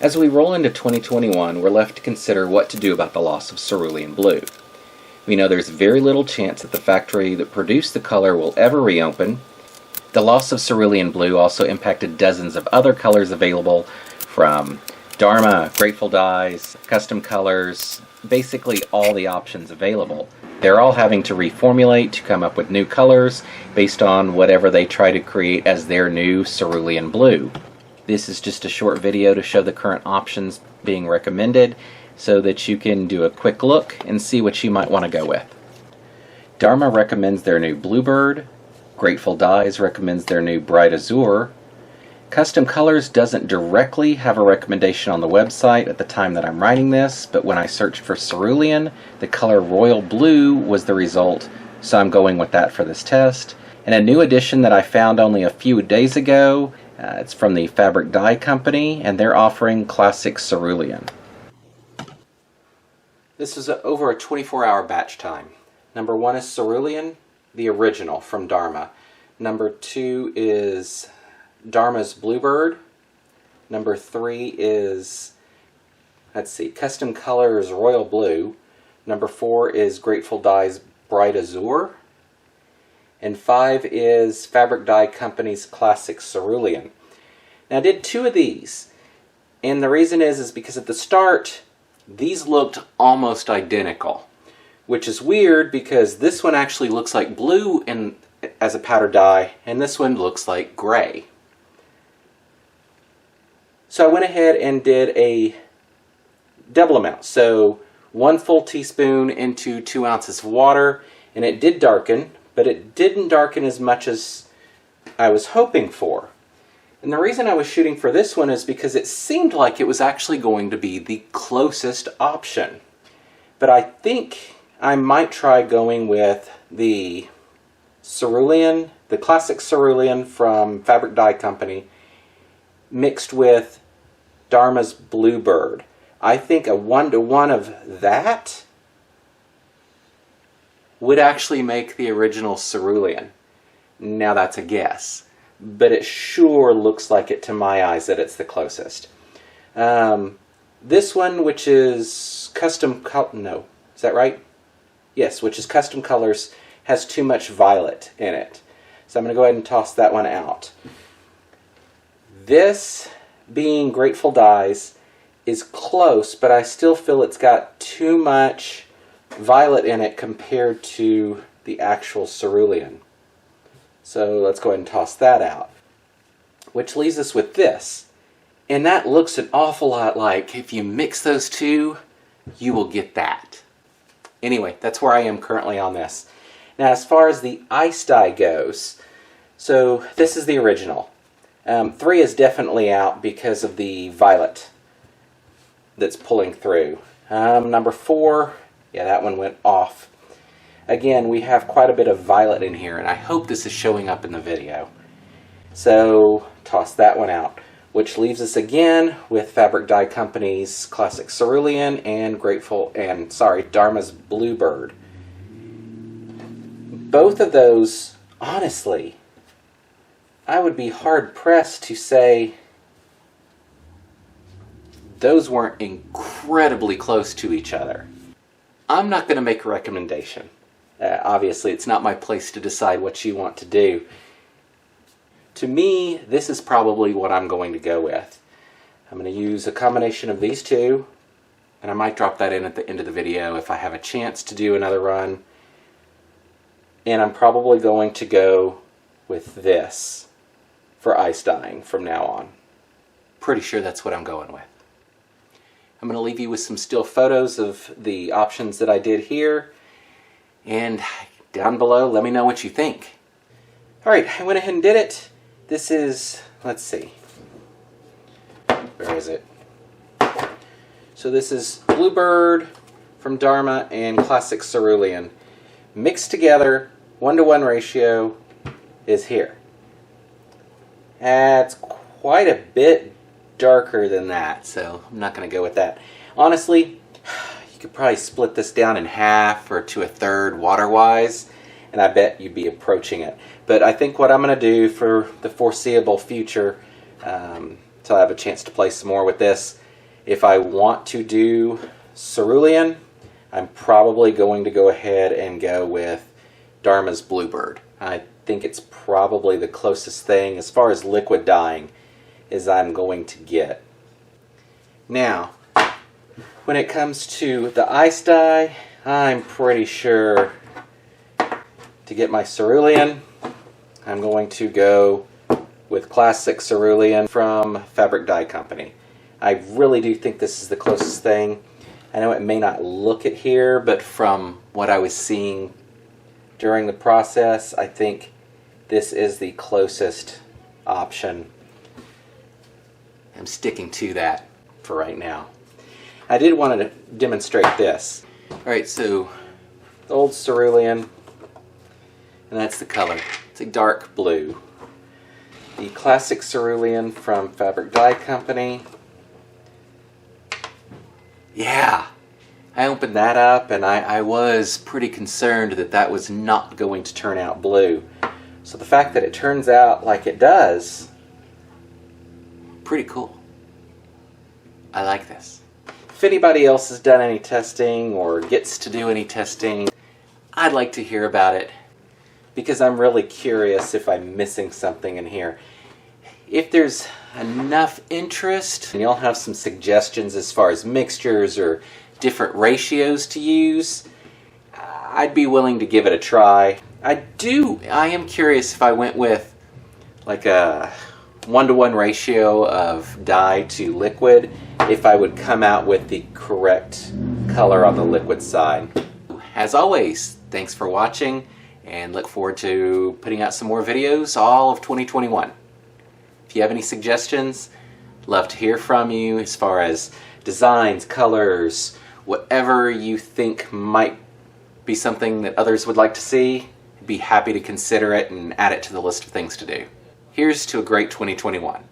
As we roll into 2021, we're left to consider what to do about the loss of Cerulean Blue. We know there's very little chance that the factory that produced the color will ever reopen. The loss of Cerulean Blue also impacted dozens of other colors available, from Dharma, Grateful Dyes, custom colors, basically all the options available. They're all having to reformulate to come up with new colors based on whatever they try to create as their new Cerulean Blue. This is just a short video to show the current options being recommended so that you can do a quick look and see what you might want to go with. Dharma recommends their new Bluebird. Grateful Dyes recommends their new Bright Azure. Custom Colors doesn't directly have a recommendation on the website at the time that I'm writing this, but when I searched for Cerulean, the color Royal Blue was the result, so I'm going with that for this test. And a new addition that I found only a few days ago, it's from the Fabric Dye Company, and they're offering Classic Cerulean. This is over a 24-hour batch time. Number 1 is Cerulean, the original from Dharma. Number 2 is Dharma's Bluebird. Number 3 is, Custom Colors Royal Blue. Number 4 is Grateful Dyes Bright Azure. And 5 is Fabric Dye Company's Classic Cerulean. Now I did 2 of these, and the reason is because at the start these looked almost identical, which is weird because this one actually looks like blue as a powder dye, and this one looks like gray. So I went ahead and did a double amount, so 1 full teaspoon into 2 ounces of water, and it did darken, but it didn't darken as much as I was hoping for. And the reason I was shooting for this one is because it seemed like it was actually going to be the closest option. But I think I might try going with the Cerulean, the Classic Cerulean from Fabric Dye Company, mixed with Dharma's Bluebird. I think a 1-to-1 of that would actually make the original Cerulean. Now that's a guess, but it sure looks like it to my eyes that it's the closest. This one, which is Custom is that right? Yes, which is Custom Colors, has too much violet in it. So I'm going to go ahead and toss that one out. This, being Grateful Dyes, is close, but I still feel it's got too much violet in it compared to the actual Cerulean. So let's go ahead and toss that out. Which leaves us with this. And that looks an awful lot like, if you mix those two, you will get that. Anyway, that's where I am currently on this. Now as far as the ice dye goes, so this is the original. 3 is definitely out because of the violet that's pulling through. Number 4, yeah, that one went off. Again, we have quite a bit of violet in here, and I hope this is showing up in the video. So, toss that one out, which leaves us again with Fabric Dye Company's Classic Cerulean and Dharma's Bluebird. Both of those, honestly, I would be hard-pressed to say those weren't incredibly close to each other. I'm not going to make a recommendation. Obviously, it's not my place to decide what you want to do. To me, this is probably what I'm going to go with. I'm going to use a combination of these two, and I might drop that in at the end of the video if I have a chance to do another run. And I'm probably going to go with this for ice dyeing from now on. Pretty sure that's what I'm going with. I'm going to leave you with some still photos of the options that I did here. And down below, let me know what you think. Alright, I went ahead and did it. This is, let's see. Where is it? So this is Bluebird from Dharma and Classic Cerulean. Mixed together, 1-to-1 ratio is here. It's quite a bit darker than that, so I'm not going to go with that. Honestly, you could probably split this down in half or to a third water-wise, and I bet you'd be approaching it. But I think what I'm going to do for the foreseeable future, till I have a chance to play some more with this, If I want to do cerulean, I'm probably going to go ahead and go with Dharma's Bluebird. I think it's probably the closest thing as far as liquid dyeing as I'm going to get. Now, when it comes to the ice dye, I'm pretty sure to get my cerulean, I'm going to go with Classic Cerulean from Fabric Dye Company. I really do think this is the closest thing. I know it may not look it here, but from what I was seeing during the process, I think this is the closest option. I'm sticking to that for right now. I did want to demonstrate this. Alright, so the old cerulean, and that's the color. It's a dark blue. The Classic Cerulean from Fabric Dye Company. Yeah, I opened that up and I was pretty concerned that that was not going to turn out blue. So the fact that it turns out like it does, pretty cool. I like this. If anybody else has done any testing or gets to do any testing, I'd like to hear about it because I'm really curious if I'm missing something in here. If there's enough interest and y'all have some suggestions as far as mixtures or different ratios to use, I'd be willing to give it a try. I am curious if I went with like a 1-to-1 ratio of dye to liquid, if I would come out with the correct color on the liquid side. As always, thanks for watching and look forward to putting out some more videos all of 2021. If you have any suggestions, love to hear from you as far as designs, colors, whatever you think might be something that others would like to see. I'd be happy to consider it and add it to the list of things to do. Here's to a great 2021.